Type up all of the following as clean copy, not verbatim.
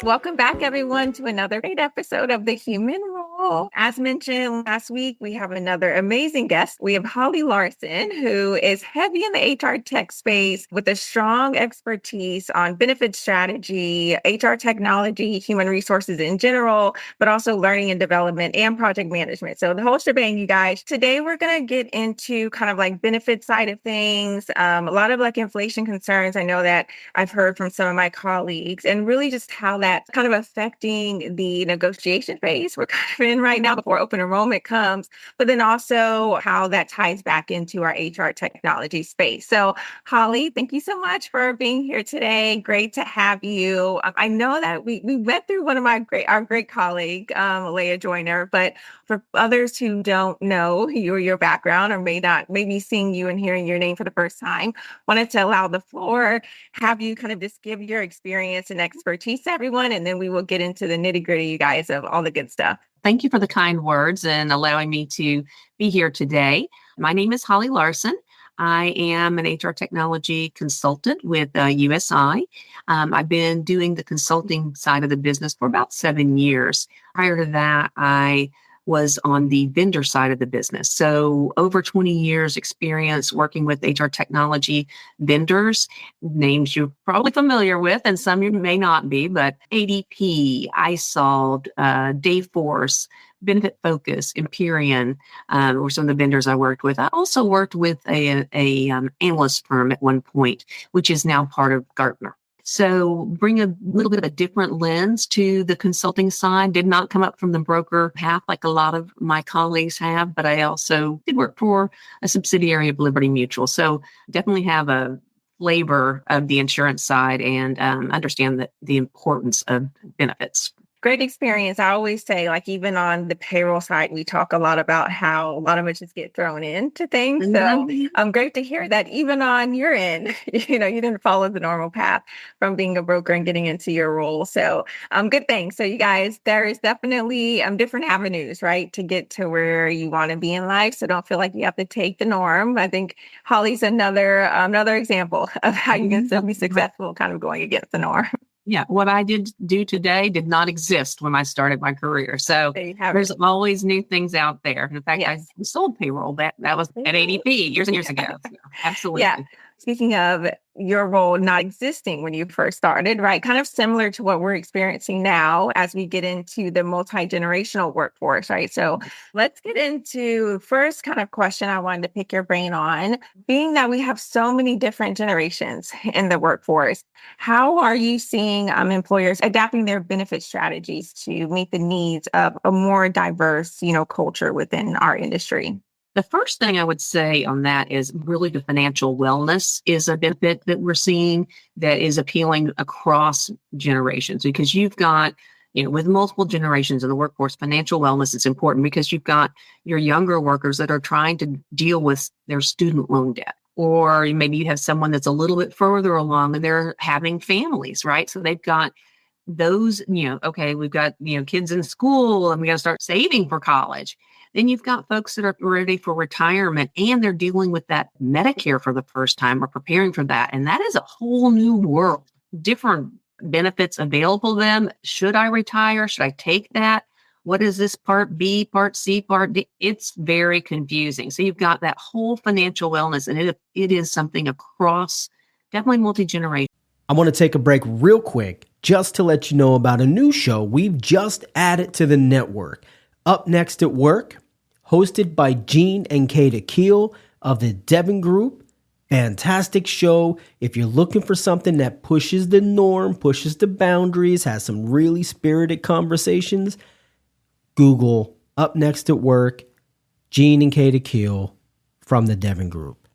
Welcome back, everyone, to another great episode of The Human Role. As mentioned last week, we have another amazing guest. We have Holly Larson, who is heavy in the HR tech space with a strong expertise on benefit strategy, HR technology, human resources in general, but also learning and development and project management. So the whole shebang, you guys. Today, we're going to get into kind of like benefit side of things, a lot of like inflation concerns. I know that I've heard from some of my colleagues, and really just how that's kind of affecting the negotiation phase we're kind of in right now before open enrollment comes, but then also how that ties back into our HR technology space. So Holly, thank you so much for being here today. Great to have you. I know that we went through one of our great colleague, Leah Joyner, but for others who don't know your background or maybe seeing you and hearing your name for the first time, wanted to allow the floor, have you kind of just give your experience and expertise to everyone, and then we will get into the nitty-gritty, you guys, of all the good stuff. Thank you for the kind words and allowing me to be here today. My name is Holly Larson. I am an HR technology consultant with USI. I've been doing the consulting side of the business for about 7 years. Prior to that, I was on the vendor side of the business. So over 20 years experience working with HR technology vendors, names you're probably familiar with, and some you may not be, but ADP, iSolved, Dayforce, Benefit Focus, Empyrean, were some of the vendors I worked with. I also worked with a analyst firm at one point, which is now part of Gartner. So bring a little bit of a different lens to the consulting side. Did not come up from the broker path like a lot of my colleagues have, but I also did work for a subsidiary of Liberty Mutual. So definitely have a flavor of the insurance side and understand the importance of benefits. Great experience. I always say, like, even on the payroll side, we talk a lot about how a lot of it just get thrown into things. So great to hear that even on your end, you didn't follow the normal path from being a broker and getting into your role. So good thing. So you guys, there is definitely different avenues, right, to get to where you want to be in life. So don't feel like you have to take the norm. I think Holly's another example of how you can still be successful kind of going against the norm. Yeah, what I did do today did not exist when I started my career. So there's always new things out there. In fact, I sold payroll. That was at ADP years and years ago. So, absolutely. Yeah. Speaking of your role not existing when you first started, right? Kind of similar to what we're experiencing now as we get into the multi-generational workforce, right? So let's get into first kind of question I wanted to pick your brain on. Being that we have so many different generations in the workforce, how are you seeing employers adapting their benefit strategies to meet the needs of a more diverse, culture within our industry? The first thing I would say on that is really the financial wellness is a benefit that we're seeing that is appealing across generations, because you've got, with multiple generations in the workforce, financial wellness is important because you've got your younger workers that are trying to deal with their student loan debt. Or maybe you have someone that's a little bit further along and they're having families, right? So they've got those, okay, we've got, kids in school and we got to start saving for college. Then you've got folks that are ready for retirement and they're dealing with that Medicare for the first time or preparing for that. And that is a whole new world, different benefits available to them. Should I retire? Should I take that? What is this Part B, Part C, Part D? It's very confusing. So you've got that whole financial wellness, and it is something across, definitely multi-generation. I want to take a break real quick just to let you know about a new show we've just added to the network. Up Next at Work, hosted by Gene and Kata Keel of the Devon Group. Fantastic show. If you're looking for something that pushes the norm, pushes the boundaries, has some really spirited conversations, Google Up Next at Work, Gene and Kata Keel from the Devon Group.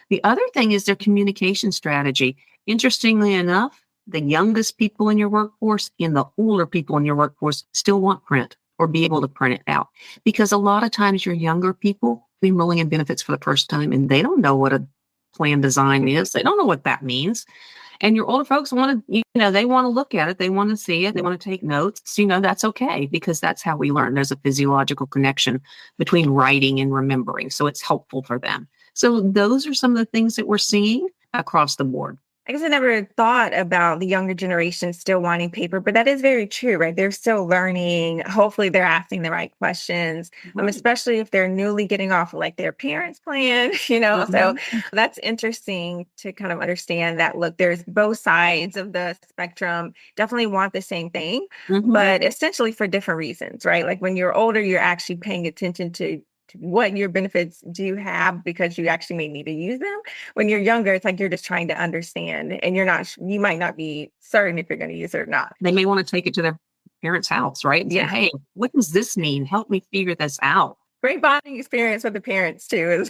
The other thing is their communication strategy. Interestingly enough, the youngest people in your workforce and the older people in your workforce still want print or be able to print it out. Because a lot of times your younger people enrolling in benefits for the first time and they don't know what a plan design is. They don't know what that means. And your older folks want to, they want to look at it. They want to see it. They want to take notes. So, that's okay because that's how we learn. There's a physiological connection between writing and remembering. So it's helpful for them. So those are some of the things that we're seeing across the board. I guess I never thought about the younger generation still wanting paper, but that is very true, right? They're still learning. Hopefully, they're asking the right questions, Right. especially if they're newly getting off of like their parents' plan, So Mhm. that's interesting to kind of understand that, look, there's both sides of the spectrum, definitely want the same thing, Mhm. but essentially for different reasons, right? Like when you're older, you're actually paying attention to what your benefits do you have because you actually may need to use them. When you're younger, it's like you're just trying to understand and you might not be certain if you're going to use it or not. They may want to take it to their parents' house, right? And say, Yeah. hey, what does this mean? Help me figure this out. Great bonding experience with the parents too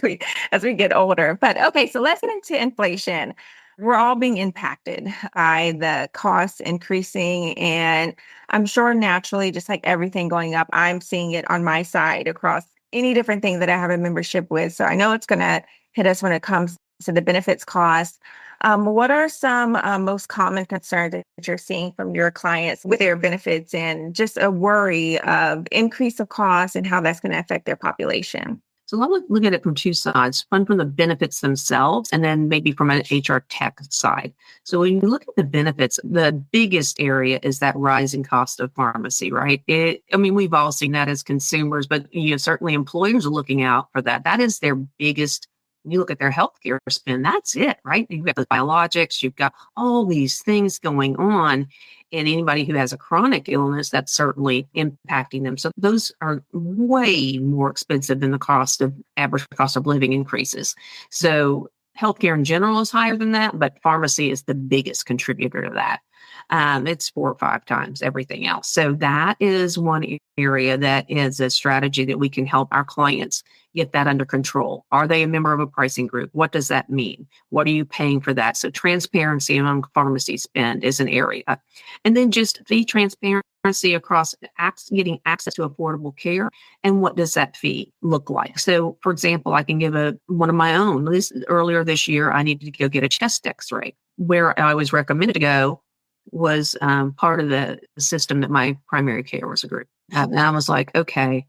as we get older. But okay, so let's get into inflation. We're all being impacted by the costs increasing. And I'm sure naturally, just like everything going up, I'm seeing it on my side across any different thing that I have a membership with. So I know it's going to hit us when it comes to the benefits cost. What are some most common concerns that you're seeing from your clients with their benefits and just a worry of increase of costs and how that's going to affect their population? So I look at it from two sides, one from the benefits themselves, and then maybe from an HR tech side. So when you look at the benefits, the biggest area is that rising cost of pharmacy, right? We've all seen that as consumers, but certainly employers are looking out for that. That is their biggest. When you look at their healthcare spend, that's it, right? You've got the biologics, you've got all these things going on. And anybody who has a chronic illness, that's certainly impacting them. So those are way more expensive than the average cost of living increases. So healthcare in general is higher than that, but pharmacy is the biggest contributor to that. It's 4 or 5 times everything else. So that is one area that is a strategy that we can help our clients get that under control. Are they a member of a pricing group? What does that mean? What are you paying for that? So transparency among pharmacy spend is an area. And then just the transparency across getting access to affordable care. And what does that fee look like? So, for example, I can give one of my own. Earlier this year, I needed to go get a chest x-ray. Where I was recommended to go was part of the system that my primary care was a group. And I was like, okay,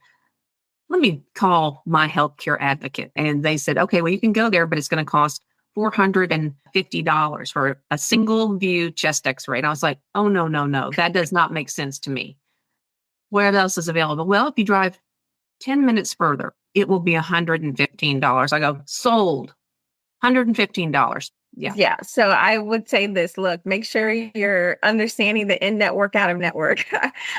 let me call my healthcare advocate. And they said, okay, well, you can go there, but it's going to cost $450 for a single view chest x-ray. And I was like, oh, no. That does not make sense to me. Where else is available? Well, if you drive 10 minutes further, it will be $115. I go, sold. $115. Yeah. Yeah. So I would say this, look, make sure you're understanding the in-network, out-of-network.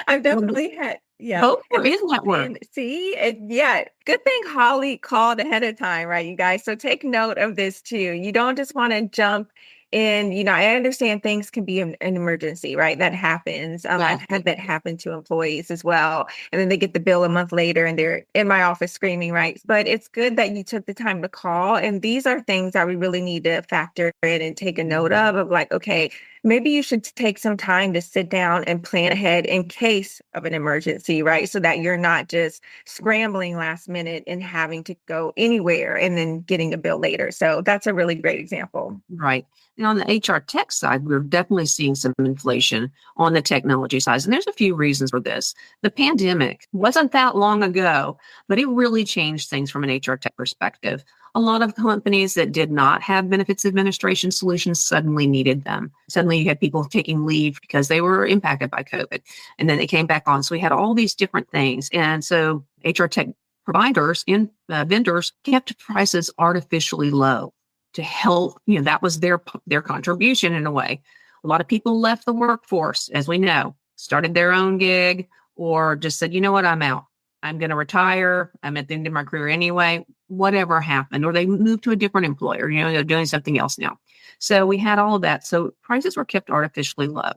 I've definitely had, yeah. Oh, there is network. And see, yeah, good thing Holly called ahead of time, right, you guys? So take note of this too. You don't just want to jump in. I understand things can be an emergency, right? That happens. I've had that happen to employees as well. And then they get the bill a month later and they're in my office screaming, right? But it's good that you took the time to call. And these are things that we really need to factor in and take a note of like, okay, maybe you should take some time to sit down and plan ahead in case of an emergency, right? So that you're not just scrambling last minute and having to go anywhere and then getting a bill later. So that's a really great example. Right. And on the HR tech side, we're definitely seeing some inflation on the technology side. And there's a few reasons for this. The pandemic wasn't that long ago, but it really changed things from an HR tech perspective. A lot of companies that did not have benefits administration solutions suddenly needed them. Suddenly you had people taking leave because they were impacted by COVID, and then they came back on. So we had all these different things. And so HR tech providers and vendors kept prices artificially low to help, that was their contribution in a way. A lot of people left the workforce, as we know, started their own gig, or just said, you know what, I'm out. I'm going to retire. I'm at the end of my career anyway, whatever happened. Or they moved to a different employer, they're doing something else now. So we had all of that. So prices were kept artificially low.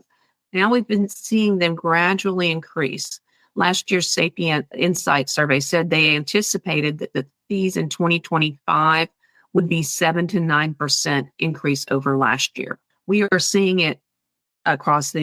Now we've been seeing them gradually increase. Last year's Sapient Insight survey said they anticipated that the fees in 2025 would be 7 to 9% increase over last year. We are seeing it across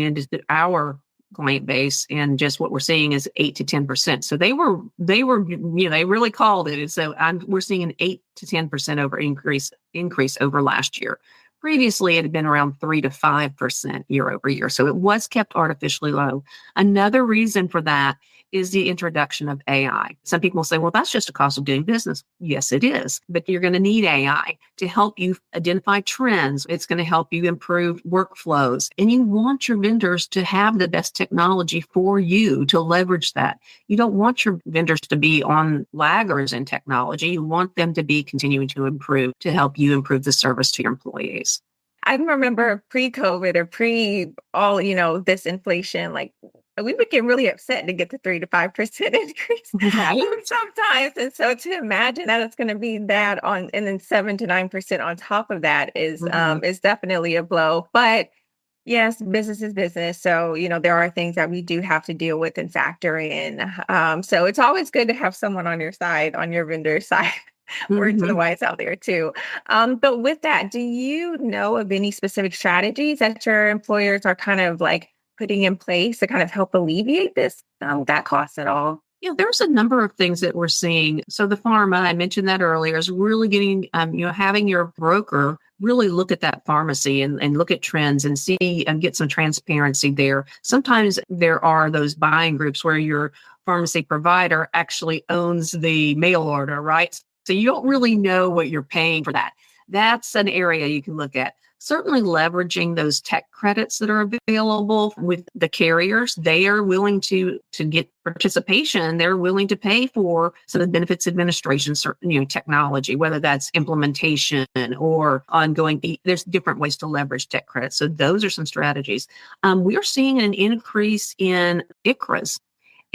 our client base, and just what we're seeing is 8 to 10%. So they really called it. And so we're seeing an 8 to 10% increase over last year. Previously, it had been around 3 to 5% year over year. So it was kept artificially low. Another reason for that is the introduction of AI. Some people say, well, that's just a cost of doing business. Yes, it is. But you're going to need AI to help you identify trends. It's going to help you improve workflows. And you want your vendors to have the best technology for you to leverage that. You don't want your vendors to be on laggards in technology. You want them to be continuing to improve to help you improve the service to your employees. I remember pre-COVID or all, this inflation, like we would get really upset to get the 3 to 5% increase Right. sometimes. And so to imagine that it's going to be that on, and then 7 to 9% on top of that is definitely a blow. But yes, business is business. So, there are things that we do have to deal with and factor in. So it's always good to have someone on your side, on your vendor side. Word to the wise out there too. But with that, do you know of any specific strategies that your employers are kind of like putting in place to kind of help alleviate that cost at all? There's a number of things that we're seeing. So the pharma, I mentioned that earlier, is really getting, having your broker really look at that pharmacy and look at trends and see and get some transparency there. Sometimes there are those buying groups where your pharmacy provider actually owns the mail order, right? So you don't really know what you're paying for that. That's an area you can look at. Certainly leveraging those tech credits that are available with the carriers. They are willing to get participation. They're willing to pay for some of the benefits administration, technology, whether that's implementation or ongoing. There's different ways to leverage tech credits. So those are some strategies. We are seeing an increase in ICRAs.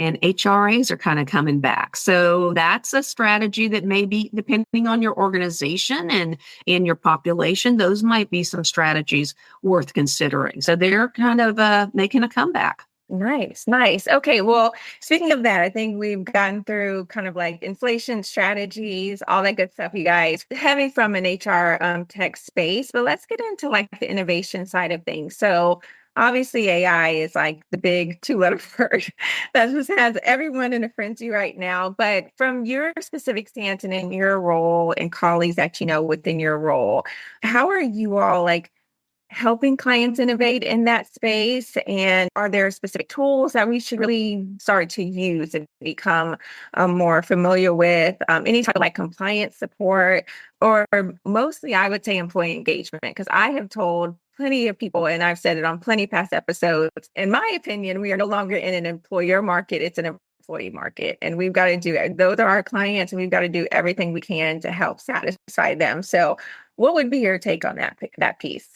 And HRAs are kind of coming back. So that's a strategy that may be, depending on your organization and in your population, those might be some strategies worth considering. So they're kind of making a comeback. Nice. Okay. Well, speaking of that, I think we've gotten through kind of like inflation strategies, all that good stuff, you guys, having from an HR tech space. But let's get into like the innovation side of things. So obviously AI is like the big 2-letter word that just has everyone in a frenzy right now. But from your specific stance and in your role and colleagues that you know within your role, how are you all like helping clients innovate in that space? And are there specific tools that we should really start to use and become more familiar with? Any type of like compliance support, or mostly I would say employee engagement, because I have told plenty of people, and I've said it on plenty past episodes, in my opinion, we are no longer in an employer market, it's an employee market. And we've got to do it. Those are our clients, and we've got to do everything we can to help satisfy them. So what would be your take on that piece?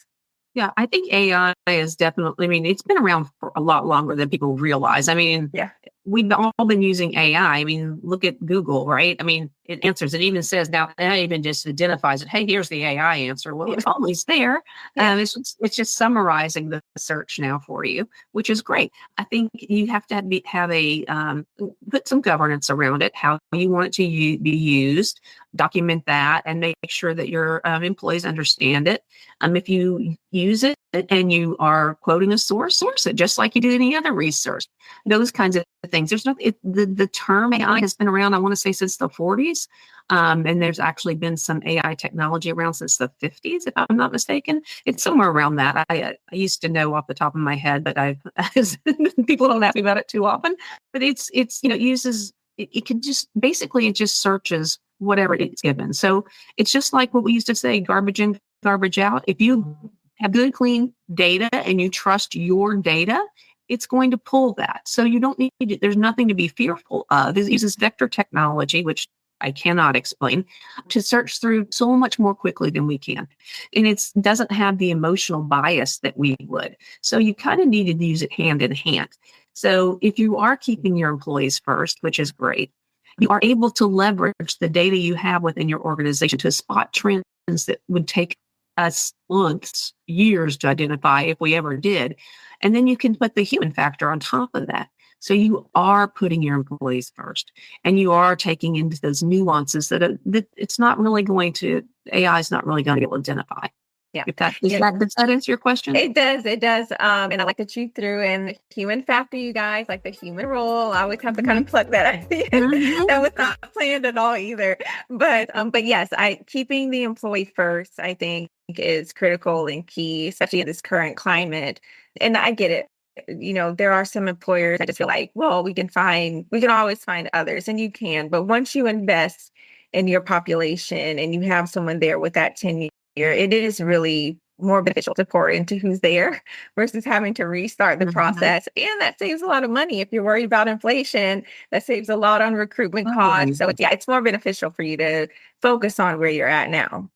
Yeah, I think AI is definitely, it's been around for a lot longer than people realize. Yeah. We've all been using AI. Look at Google, right? It answers, it even says now, it even just identifies it. Hey, here's the AI answer. Well, it's always there. Yeah. It's just summarizing the search now for you, which is great. I think you have to put some governance around it, how you want it to be used, document that, and make sure that your employees understand it. If you use it and you are quoting a source it just like you do any other research. Those kinds of things. There's nothing. The term AI has been around, I want to say, since the 40s. And there's actually been some AI technology around since the 50s, if I'm not mistaken. It's somewhere around that. I used to know off the top of my head, but people don't ask me about it too often. But it uses, it can just, basically it just searches whatever it's given. So it's just like what we used to say, garbage in, garbage out. If you have good, clean data and you trust your data, it's going to pull that. So you don't need to, there's nothing to be fearful of. It uses vector technology, which I cannot explain, to search through so much more quickly than we can. And it doesn't have the emotional bias that we would. So you kind of need to use it hand in hand. So if you are keeping your employees first, which is great, you are able to leverage the data you have within your organization to spot trends that would take us months, years to identify if we ever did. And then you can put the human factor on top of that. So you are putting your employees first, and you are taking into those nuances that it's not really going to, AI is not really going to be able to identify. Yeah. Does that answer your question? It does. And I like to chew through, and human factor, you guys, like the human role. I always have to kind of plug that idea. That was not planned at all either. But yes, keeping the employee first, I think, is critical and key, especially in this current climate. And I get it. there are some employers that just feel like, well, we can always find others, and you can. But once you invest in your population and you have someone there with that tenure, it is really more beneficial to pour into who's there versus having to restart the process. And that saves a lot of money. If you're worried about inflation, that saves a lot on recruitment costs. So it's more beneficial for you to focus on where you're at now.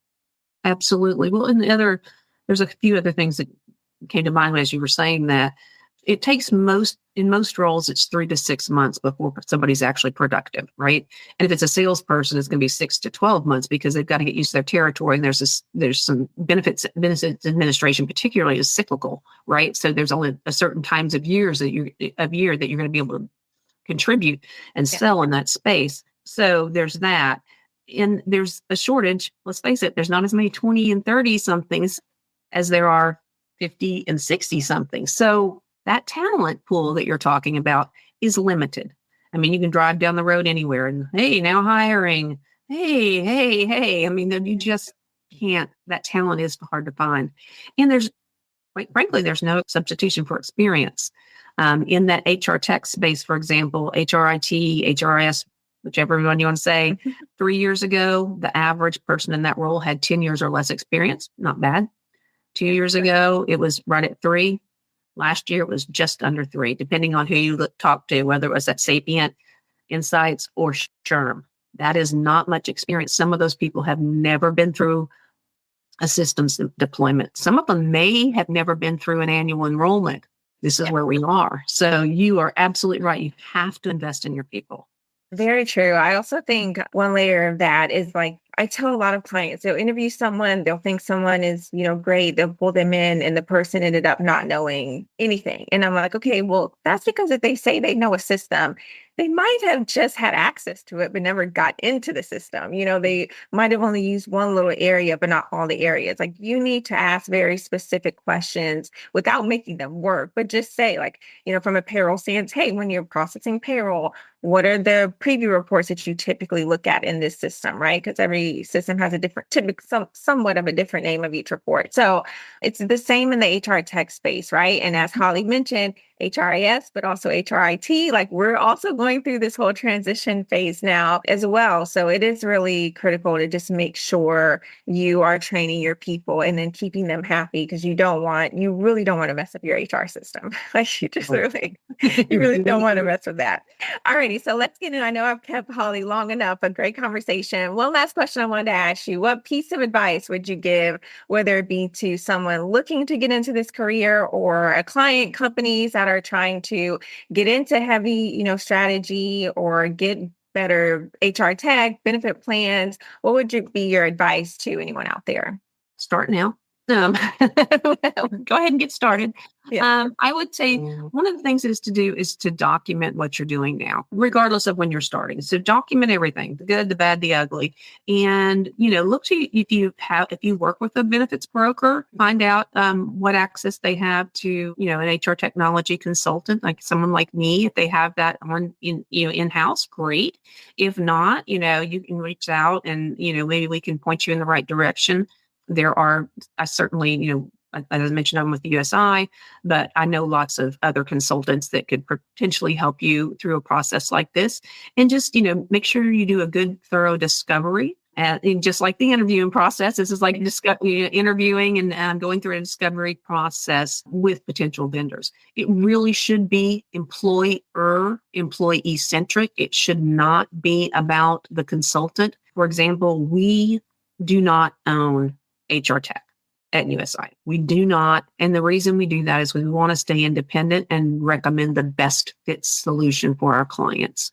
Absolutely. Well, there's a few other things that came to mind as you were saying that. It takes in most roles, it's 3 to 6 months before somebody's actually productive, right? And if it's a salesperson, it's going to be 6 to 12 months because they've got to get used to their territory. And there's some benefits administration, particularly, is cyclical, right? So there's only a certain times of year that you're going to be able to contribute and sell in that space. So there's that. And there's a shortage. Let's face it, there's not as many 20 and 30 somethings as there are 50 and 60 something. So that talent pool that you're talking about is limited. I mean, you can drive down the road anywhere and, hey, now hiring. Hey. I mean, you just can't. That talent is hard to find. And quite frankly, there's no substitution for experience. In that HR tech space, for example, HRIT, HRIS, whichever one you want to say, 3 years ago, the average person in that role had 10 years or less experience. Not bad. 2 years ago, it was right at 3. Last year, it was just under 3, depending on who you talked to, whether it was at Sapient, Insights, or SHRM. That is not much experience. Some of those people have never been through a systems deployment. Some of them may have never been through an annual enrollment. This is where we are. So you are absolutely right. You have to invest in your people. Very true. I also think one layer of that is like, I tell a lot of clients, they'll interview someone, they'll think someone is, great, they'll pull them in, and the person ended up not knowing anything. And I'm like, okay, well, that's because if they say they know a system, they might have just had access to it, but never got into the system. They might have only used one little area, but not all the areas. Like, you need to ask very specific questions without making them work, but just say, like, from a payroll stance, hey, when you're processing payroll, what are the preview reports that you typically look at in this system, right? Because every system has a different, somewhat of a different name of each report. So it's the same in the HR tech space, right? And as Holly mentioned, HRIS, but also HRIT, like, we're also going through this whole transition phase now as well. So it is really critical to just make sure you are training your people and then keeping them happy, because you really don't want to mess up your HR system. Like, you really don't want to mess with that. Alrighty, so let's get in. I know I've kept Holly long enough, a great conversation. One last question I wanted to ask you: what piece of advice would you give, whether it be to someone looking to get into this career or a client, companies that are trying to get into heavy, strategy or get better HR tech, benefit plans? What would be your advice to anyone out there? Start now. Go ahead and get started. Yeah. I would say one of the things is to document what you're doing now, regardless of when you're starting. So document everything, the good, the bad, the ugly. And, look to, if you work with a benefits broker, find out what access they have to, an HR technology consultant, like someone like me. If they have that in-house, great. If not, you can reach out and, maybe we can point you in the right direction. There are, I certainly, as I mentioned, I'm with the USI, but I know lots of other consultants that could potentially help you through a process like this. And just, make sure you do a good, thorough discovery. And just like the interviewing process, this is like interviewing and going through a discovery process with potential vendors. It really should be employee centric. It should not be about the consultant. For example, we do not own HR tech at USI. We do not. And the reason we do that is we want to stay independent and recommend the best fit solution for our clients.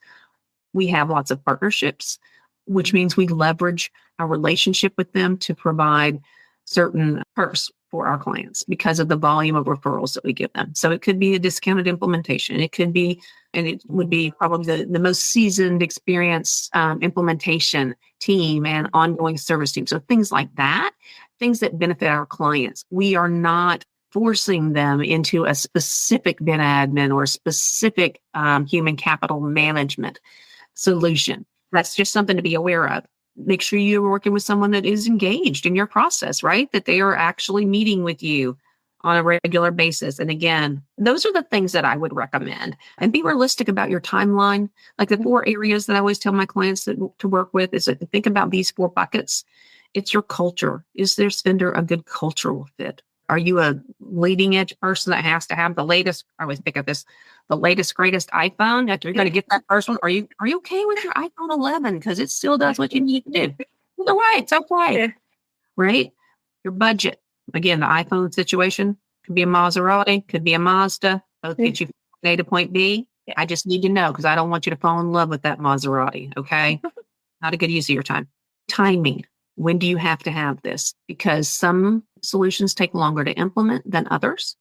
We have lots of partnerships, which means we leverage our relationship with them to provide certain perks for our clients because of the volume of referrals that we give them. So it could be a discounted implementation. It could be, and it would be probably the most seasoned, experienced implementation team and ongoing service team. So things like that, things that benefit our clients. We are not forcing them into a specific ben admin or specific human capital management solution. That's just something to be aware of. Make sure you're working with someone that is engaged in your process, right? That they are actually meeting with you on a regular basis. And again, those are the things that I would recommend. And be realistic about your timeline. Like the 4 areas that I always tell my clients to work with is to think about these 4 buckets. It's your culture. Is this vendor a good cultural fit? Are you a leading edge person that has to have the latest? I always pick up this, the latest, greatest iPhone. That you're going to get that first one. Are you okay with your iPhone 11 because it still does what you need to do? Either way, it's okay, right? Your budget. Again, the iPhone situation could be a Maserati, could be a Mazda. Both get you from A to point B. I just need to know because I don't want you to fall in love with that Maserati. Okay, not a good use of your time. Timing. When do you have to have this? Because some solutions take longer to implement than others.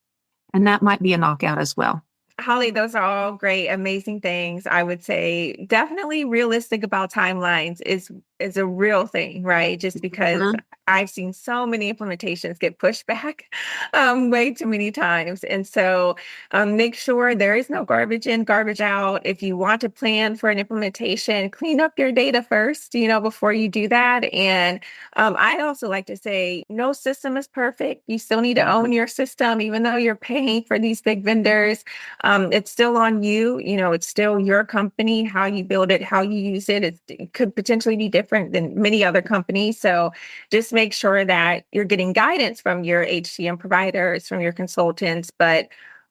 And that might be a knockout as well. Holly, those are all great, amazing things. I would say definitely realistic about timelines is a real thing, right? Just because I've seen so many implementations get pushed back way too many times. And so make sure there is no garbage in, garbage out. If you want to plan for an implementation, clean up your data first, before you do that. And I also like to say no system is perfect. You still need to own your system, even though you're paying for these big vendors. It's still on you. It's still your company, how you build it, how you use it. It could potentially be different than many other companies. So just make sure that you're getting guidance from your HCM providers, from your consultants, but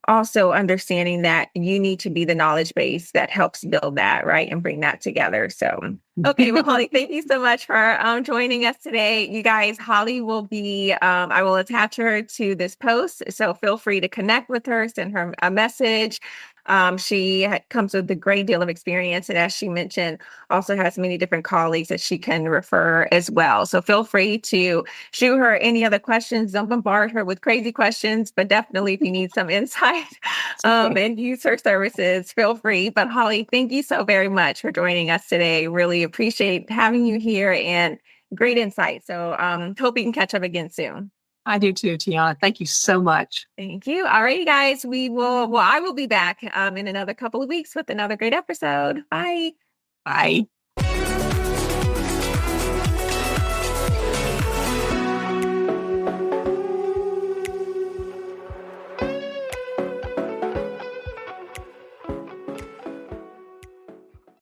also understanding that you need to be the knowledge base that helps build that, right? And bring that together. So, okay. Well, Holly, thank you so much for joining us today. You guys, Holly will be, I will attach her to this post. So feel free to connect with her, send her a message. She comes with a great deal of experience. And as she mentioned, also has many different colleagues that she can refer as well. So feel free to shoot her any other questions. Don't bombard her with crazy questions, but definitely if you need some insight and use her services, feel free. But Holly, thank you so very much for joining us today. Really appreciate having you here and great insight. So hope we can catch up again soon. I do too, Tiana. Thank you so much. Thank you. All right, guys, I will be back in another couple of weeks with another great episode. Bye. Bye.